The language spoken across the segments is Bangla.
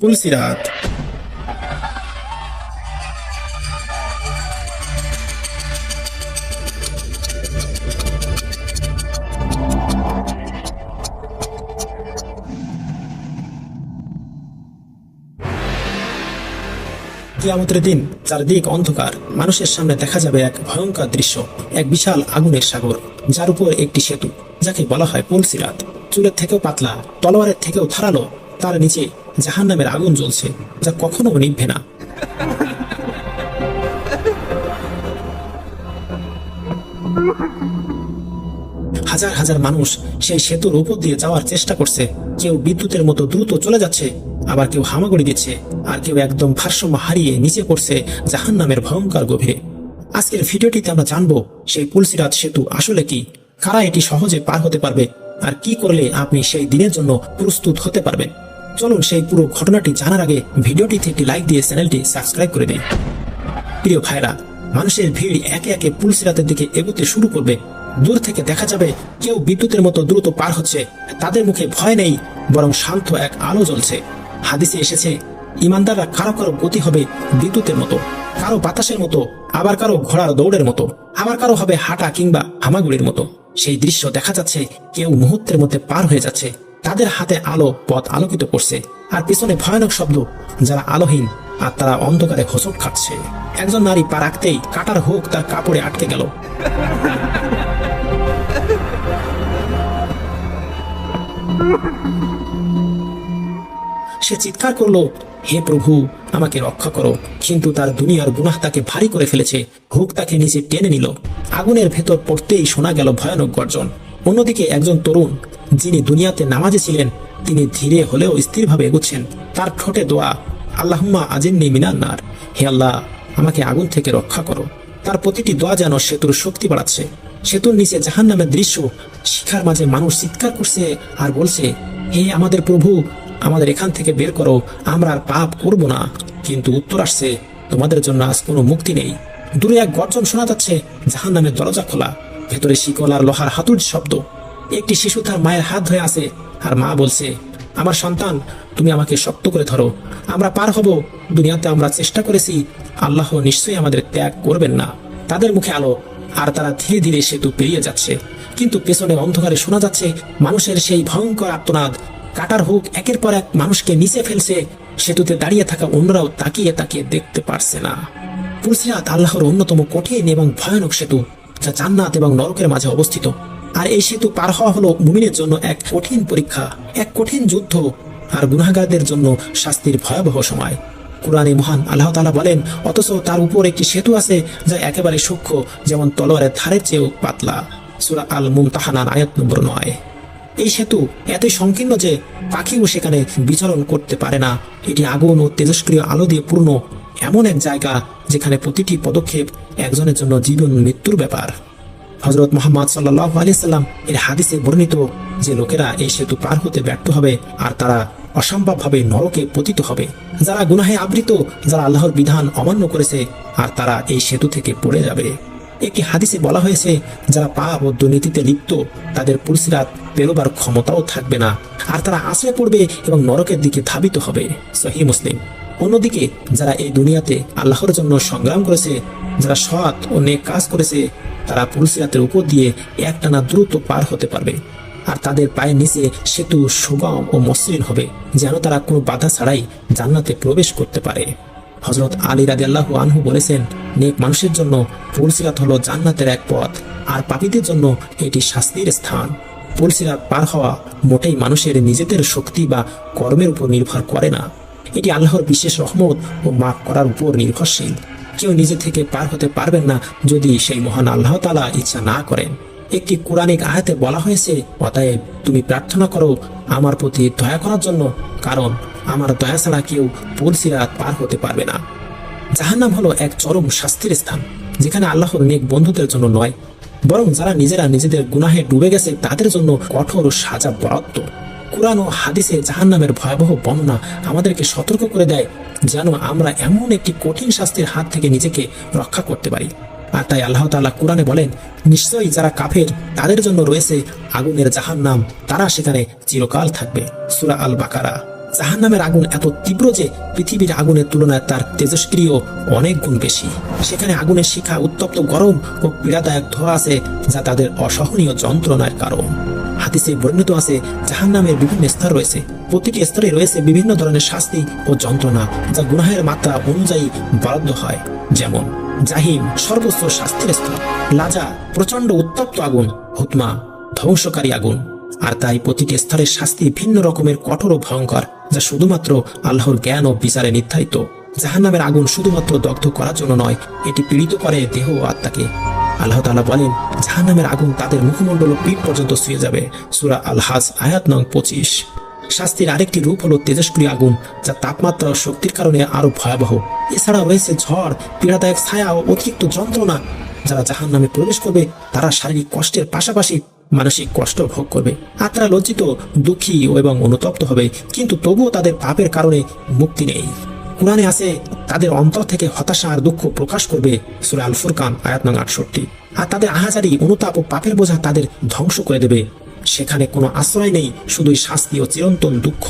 পুলসিরাত। কিয়ামতের দিন চারদিক অন্ধকার, মানুষের সামনে দেখা যাবে এক ভয়ঙ্কর দৃশ্য, এক বিশাল আগুনের সাগর, যার উপর একটি সেতু, যাকে বলা হয় পুলসিরাত। চুলের থেকেও পাতলা, তলোয়ারের থেকেও ধারালো, তার নিচে জাহান্নামের আগুন জ্বলছে, যা কখনো নিভবে না। হাজার হাজার মানুষ সেই সেতুর উপর দিয়ে যাওয়ার চেষ্টা করছে। কেউ বিদ্যুতের মতো দ্রুত চলে যাচ্ছে, আবার কেউ হামাগুড়ি দিচ্ছে, আর কেউ একদম ভারসাম্য হারিয়ে নিচে পড়ছে জাহান্নামের ভয়ঙ্কর গভীরে। আজকের ভিডিওটিতে আমরা জানবো সেই পুলসিরাত সেতু আসলে কি, কারা এটি সহজে পার হতে পারবে, আর কি করলে আপনি সেই দিনের জন্য প্রস্তুত হতে পারবেন। চলুন সেই পুরো ঘটনাটি জানার আগে ভিডিওটিতে একটি লাইক দিয়ে চ্যানেলটি সাবস্ক্রাইব করে দিন। প্রিয় ভাইরা, মানুষের ভিড় একে একে পুলসিরাতের দিকে এগোতে শুরু করবে। দূর থেকে দেখা যাবে কেউ বিদ্যুতের মতো দ্রুত পার হচ্ছে, তাদের মুখে ভয় নেই, বরং শান্ত এক আলো জ্বলছে। হাদিসে এসেছে, ইমানদাররা কারো কারো গতি হবে বিদ্যুতের মতো, কারো বাতাসের মতো, আবার কারো ঘোড়ার দৌড়ের মতো, আবার কারো হবে হাঁটা কিংবা হামাগুড়ির মতো। সেই দৃশ্য দেখা যাচ্ছে, কেউ মুহূর্তের মধ্যে পার হয়ে যাচ্ছে, তাদের হাতে আলো পথ আলোকিত করছে, আর পিছনে ভয়ানক শব্দ, যারা আলোহীন আর তারা অন্ধকারে হোঁচট খাচ্ছে। একজন নারী পা রাখতেই কাটার হুক তার কাপড়ে আটকে গেল। সে চিৎকার করলো, হে প্রভু, আমাকে রক্ষা করো। কিন্তু তার দুনিয়ার গুনাহ তাকে ভারী করে ফেলেছে। হুক তাকে নিচে টেনে নিল। আগুনের ভেতর পড়তেই শোনা গেল ভয়ানক গর্জন। অন্যদিকে একজন তরুণ, যিনি দুনিয়াতে নামাজে ছিলেন, তিনি ধীরে হলেও স্থিরভাবে এগোচ্ছেন। তার ঠোঁটে দোয়া, আল্লাহুম্মা আজিন্নি মিনান নার, হে আল্লাহ, আমাকে আগুন থেকে রক্ষা করো। তার প্রতিটি দোয়া যেন সেতুর শক্তি বাড়াচ্ছে। সেতুর নিচে জাহান্নামের দৃশ্য, শিখার মাঝে মানুষ চিৎকার করছে আর বলছে, হে আমাদের প্রভু, আমাদের এখান থেকে বের করো, আমরা আর পাপ করব না। কিন্তু উত্তর আসছে, তোমাদের জন্য আজ কোনো মুক্তি নেই। দূরে এক গর্জন শোনা যাচ্ছে, জাহান্নামের দরজা খোলা, ভেতরে শিকল আর লোহার হাতুড়ির শব্দ। একটি শিশু তার মায়ের হাত ধরে আছে, আর মা বলছে, আমার সন্তান, তুমি আমাকে শক্ত করে ধরো, আমরা পার হব। দুনিয়াতে আমরা চেষ্টা করেছি, আল্লাহ নিশ্চয়ই আমাদের ত্যাগ করবেন না। তাদের মুখে আলো, আর তারা ধীরে ধীরে সেতু পেরিয়ে যাচ্ছে। কিন্তু পেছনে অন্ধকারে শোনা যাচ্ছে মানুষের সেই ভয়ঙ্কর আর্তনাদ। কাটার হুক একের পর এক মানুষকে নিচে ফেলছে। সেতুতে দাঁড়িয়ে থাকা অন্যরাও তাকিয়ে তাকিয়ে দেখতে পারছে না। পুলসিরাত আল্লাহর অন্যতম কঠিন এবং ভয়ানক সেতু, যা জান্নাত এবং নরকের মাঝে অবস্থিত। আর এই সেতু পার হওয়া হলো মুমিনের জন্য এক কঠিন পরীক্ষা, এক কঠিন যুদ্ধ, আর গুনাহগারদের জন্য শাস্তির ভয়াবহ সময়। কুরআনে মহান আল্লাহ তাআলা বলেন, অথচ তার উপর একটি সেতু আছে, যা একেবারে সূক্ষ্ম, যেমন তলোয়ারের ধারের চেয়েও পাতলা। সূরা আল মুমতাহানা আয়াত নম্বর 9। এই সেতু এতই সংকীর্ণ যে পাখিও সেখানে বিচরণ করতে পারে না। এটি আগুন ও তেজস্ক্রিয় আলো দিয়ে পূর্ণ, এমন এক জায়গা যেখানে প্রতিটি পদক্ষেপ একজনের জন্য জীবন মৃত্যুর ব্যাপার। হযরত মুহাম্মদ সাল্লাল্লাহু আলাইহি সাল্লাম এর হাদিসে বর্ণিত যে লোকেরা এই সেতু পার হতে ব্যর্থ হবে, আর তারা অসম্ভবভাবে নরকে পতিত হবে। যারা গুনাহে আবৃত, যারা আল্লাহর বিধান অমান্য করেছে, আর তারা এই সেতু থেকে পড়ে যাবে। একটি হাদিসে বলা হয়েছে, যারা পাপ ও দুর্নীতিতে লিপ্ত, তাদের পুলসিরাত পেরোবার ক্ষমতাও থাকবে না, আর তারা আশ্রয় পড়বে এবং নরকের দিকে ধাবিত হবে। সহিহ মুসলিম। অন্যদিকে যারা এই দুনিয়াতে আল্লাহর জন্য সংগ্রাম করেছে, যারা সৎ ও নেক কাজ করেছে, তারা পুলসিরাতের উপর দিয়ে একটানা দ্রুত পার হতে পারবে। আর তাদের পায়ের নিচে সেতু সুগম ও মসৃণ হবে, যেন তারা কোনো বাধা ছাড়াই জান্নাতে প্রবেশ করতে পারে। হযরত আলী রাদিয়াল্লাহু আনহু বলেছেন, নেক মানুষের জন্য পুলসিরাত হলো জান্নাতের এক পথ, আর পাপীদের জন্য এটি শাস্তির স্থান। পুলসিরাত পার হওয়া মোটেই মানুষের নিজেদের শক্তি বা কর্মের উপর নির্ভর করে না। এটি আল্লাহর বিশেষ রহমত ও মাফ করার উপর নির্ভরশীল। কেউ নিজে থেকে পার হতে পারবেন না যদি সেই মহান আল্লাহ তাআলা ইচ্ছা না করেন। একটি কোরআনিক আয়াতে বলা হয়েছে, অতএব তুমি প্রার্থনা করো আমার প্রতি দয়া করার জন্য, কারণ আমার দয়া ছাড়া কেউ পুলসিরাত পার হতে পারবে না। জাহান্নাম হলো এক চরম শাস্তির স্থান, যেখানে আল্লাহর নেক বন্ধুদের জন্য নয়, বরং যারা নিজেরা নিজেদের গুনাহে ডুবে গেছে তাদের জন্য কঠোর সাজা বরাদ্দ। কুরআন ও হাদিসে জাহান্নামের ভয়াবহ বর্ণনা আমাদেরকে সতর্ক করে দেয়, যেন আমরা এমন একটি কঠিন শাস্তির হাত থেকে নিজেকে রক্ষা করতে পারি। আর তাই আল্লাহ তাআলা কুরআনে বলেন, নিশ্চয়ই যারা কাফের, তাদের জন্য রয়েছে আগুনের জাহান্নাম, তারা সেখানে চিরকাল থাকবে। সূরা আল বাকারা জাহান্নামের আগুন এত তীব্র যে পৃথিবীর আগুনের তুলনায় তার তেজস্ক্রিয় অনেক গুণ বেশি। সেখানে আগুনের শিখা, উত্তপ্ত গরম ও পীড়াদায়ক ধোঁয়া আছে, যা তাদের অসহনীয় যন্ত্রণার কারণ। হাদিসে বর্ণিত আছে জাহান্নামের বিভিন্ন স্তর রয়েছে। প্রতিটি স্তরে রয়েছে বিভিন্ন ধরনের শাস্তি ও যন্ত্রণা, যা গুনাহের মাত্রা অনুযায়ী বরাদ্দ হয়। যেমন জাহিম সর্বোচ্চ শাস্তির স্তর, লাজা প্রচন্ড উত্তপ্ত আগুন, হুতমা ধ্বংসকারী আগুন। আর তাই প্রতিটি স্তরের শাস্তি ভিন্ন রকমের কঠোর ও ভয়ঙ্কর, যা শুধুমাত্র আল্লাহর জ্ঞান ও বিচারে নির্ধারিত। জাহান্নামের আগুন শুধুমাত্র দগ্ধ করার জন্য নয়, এটি পীড়িত করে দেহ ও আত্মাকে। আল্লাহ তাআলা বলেন, জাহান্নামের আগুন তাদের মুখমণ্ডল ও পিঠ পর্যন্ত ছুঁয়ে যাবে। সূরা আল হাজ আয়াত নং 25। শাস্তির আরেকটি রূপ হলো তেজস্ক্রিয় আগুন, যা তাপমাত্রা ও শক্তির কারণে আরো ভয়াবহ। এছাড়া রয়েছে ঝড়, পীড়াদায়ক ছায়া ও অতিরিক্ত যন্ত্রণা। যারা জাহান্নামে প্রবেশ করবে তারা শারীরিক কষ্টের পাশাপাশি মানসিক কষ্ট ভোগ করবে। আত্মারা লজ্জিত, দুঃখী এবং অনুতপ্ত হবে, কিন্তু তবুও তাদের পাপের কারণে মুক্তি নেই। কুরআনে আছে তাদের অন্তর থেকে হতাশা আর দুঃখ প্রকাশ করবে, সূরা আল ফুরকান আয়াত নং 68। আর তাদের আহাজারি, অনুতাপ ও পাপের বোঝা তাদের ধ্বংস করে দেবে। সেখানে কোনো আশ্রয় নেই, শুধুই শাস্তি ও চিরন্তন দুঃখ।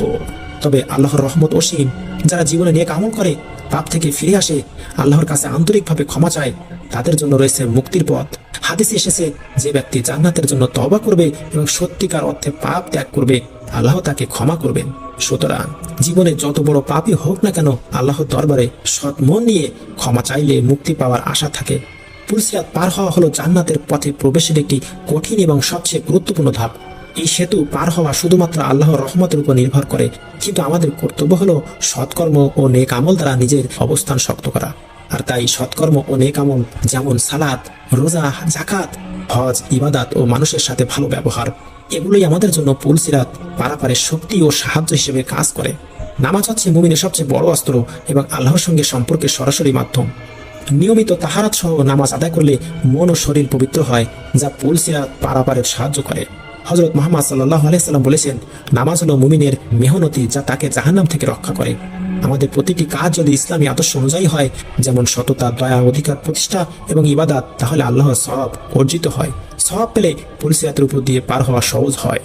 তবে আল্লাহর রহমত অসীম। যারা জীবনে নেক আমল করে, পাপ থেকে ফিরে আসে, আল্লাহর কাছে আন্তরিকভাবে ক্ষমা চায়, তাদের জন্য রয়েছে মুক্তির পথ। হাদিসে এসেছে, যে ব্যক্তি জান্নাতের জন্য তওবা করবে এবং সত্যিকার অর্থে পাপ ত্যাগ করবে, আল্লাহ তাকে ক্ষমা করবেন। সুতরাং জীবনে যত বড় পাপই হোক না কেন, আল্লাহর দরবারে সৎ মন নিয়ে ক্ষমা চাইলে মুক্তি পাওয়ার আশা থাকে। পুলসিরাত পার হওয়া হলো জান্নাতের পথে প্রবেশের একটি কঠিন এবং সবচেয়ে গুরুত্বপূর্ণ ধাপ। এই সেতু পার হওয়া শুধুমাত্র আল্লাহর রহমতের উপর নির্ভর করে, কিন্তু আমাদের কর্তব্য হলো সৎকর্ম ও নেক আমল দ্বারা নিজের অবস্থান শক্ত করা। আর তাই সৎকর্ম ও নেক আমল, যেমন সালাত, রোজা, যাকাত, হজ, ইবাদাত ও মানুষের সাথে ভালো ব্যবহার, এগুলোই আমাদের জন্য পুলসিরাত পারাপারের শক্তি ও সাহায্য হিসেবে কাজ করে। নামাজ হচ্ছে মুমিনের সবচেয়ে বড় অস্ত্র এবং আল্লাহর সঙ্গে সম্পর্কের সরাসরি মাধ্যম। নিয়মিত তাহারাত সহ নামাজ আদায় করলে মন ও শরীর পবিত্র হয়, যা পুলসিরাত পারাপারের সাহায্য করে। হযরত মুহাম্মদ সাল্লাল্লাহু আলাইহি সাল্লাম বলেছেন, নামাজ হলো মুমিনের মেহনতি, যা তাকে জাহান্নাম থেকে রক্ষা করে। আমাদের প্রতিটি কাজ যদি ইসলামী আদর্শ অনুযায়ী হয়, যেমন সততা, দয়া, অধিকার প্রতিষ্ঠা এবং ইবাদত, তাহলে আল্লাহর সওয়াব অর্জিত হয়। সওয়াব পেলে পুলসিরাতের উপর দিয়ে পার হওয়া সহজ হয়।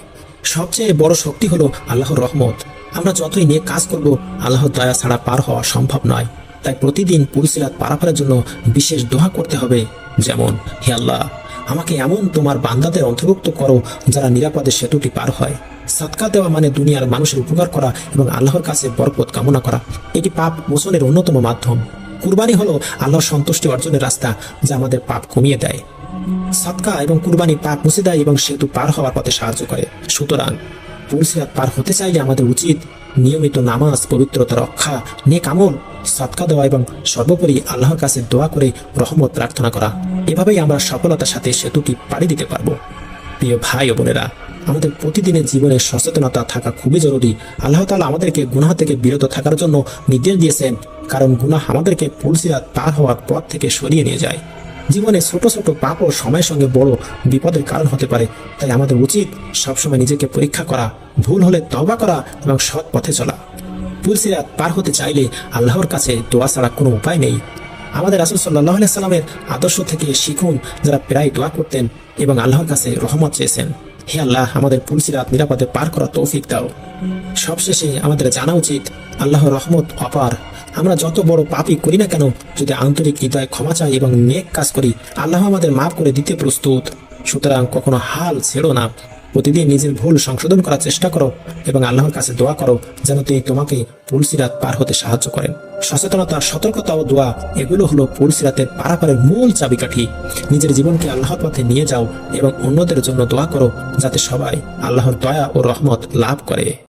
সবচেয়ে বড় শক্তি হলো আল্লাহর রহমত। আমরা যতই নেক কাজ করব, আল্লাহর দয়া ছাড়া পার হওয়া সম্ভব নয়। তাই প্রতিদিন পুলসিরাত পারাপারের জন্য বিশেষ দোয়া করতে হবে, যেমন, হে আল্লাহ, আমাকে এমন তোমার বান্দাদের অন্তর্ভুক্ত করো যারা নিরাপদে সেতুটি পার হয়। সাদকা দেওয়া মানে দুনিয়ার মানুষের উপকার করা এবং আল্লাহর কাছে বরকত কামনা করা। এটি পাপ মোচনের অন্যতম মাধ্যম। কুরবানি হলো আল্লাহর সন্তুষ্টি অর্জনের রাস্তা, যা আমাদের পাপ কমিয়ে দেয়। সাদকা এবং কুরবানি পাপ মুছে দেয় এবং সেতু পার হওয়ার পথে সাহায্য করে। সুতরাং পুলসিরাত পার হতে চাইলে আমাদের উচিত নিয়মিত নামাজ, পবিত্রতা রক্ষা, নেক আমল, সাদকা দেওয়া এবং সর্বোপরি আল্লাহর কাছে দোয়া করে রহমত প্রার্থনা করা। এভাবেই আমরা সফলতার সাথে সেতুটি পাড়ি দিতে পারবো। প্রিয় ভাই ও বোনেরা, আমাদের প্রতিদিনের জীবনে সচেতনতা থাকা খুবই জরুরি। আল্লাহ তাআলা আমাদেরকে গুনাহ থেকে বিরত থাকার জন্য নির্দেশ দিয়েছেন, কারণ গুনাহ আমাদেরকে পুলসিরাত পার হওয়ার পথ থেকে সরিয়ে নিয়ে যায়। জীবনে ছোট ছোট পাপও সময়ের সঙ্গে বড় বিপদের কারণ হতে পারে। তাই আমাদের উচিত সবসময় নিজেকে পরীক্ষা করা, ভুল হলে তওবা করা এবং সৎ পথে চলা। পুলসিরাত পার হতে চাইলে আল্লাহর কাছে দোয়া ছাড়া কোনো উপায় নেই। আমাদের রাসূল সাল্লাল্লাহু আলাইহি সাল্লামের আদর্শ থেকে শিখুন, যারা প্রায় দোয়া করতেন এবং আল্লাহর কাছে রহমত চেয়েছেন, হে আল্লাহ, আমাদের পুলসিরাত নিরাপদে পার করার তৌফিক দাও। সবশেষে আমাদের জানা উচিত, আল্লাহর রহমত অপার। আমরা যত বড় পাপই করি না কেন, যদি আন্তরিক হৃদয়ে ক্ষমা চাই এবং নেক কাজ করি, আল্লাহ আমাদের মাফ করে দিতে প্রস্তুত। সুতরাং কখনো হাল ছেড়ো না। প্রতিদিন নিজের ভুল সংশোধন করার চেষ্টা করো এবং আল্লাহর কাছে দোয়া করো যেন তিনি তোমাকে পুলসিরাত পার হতে সাহায্য করেন। সচেতনতা, সতর্কতা ও দোয়া, এগুলো হলো পুলসিরাতের পারাপারের মূল চাবিকাঠি। নিজের জীবনকে আল্লাহর পথে নিয়ে যাও এবং অন্যদের জন্য দোয়া করো, যাতে সবাই আল্লাহর দয়া ও রহমত লাভ করে।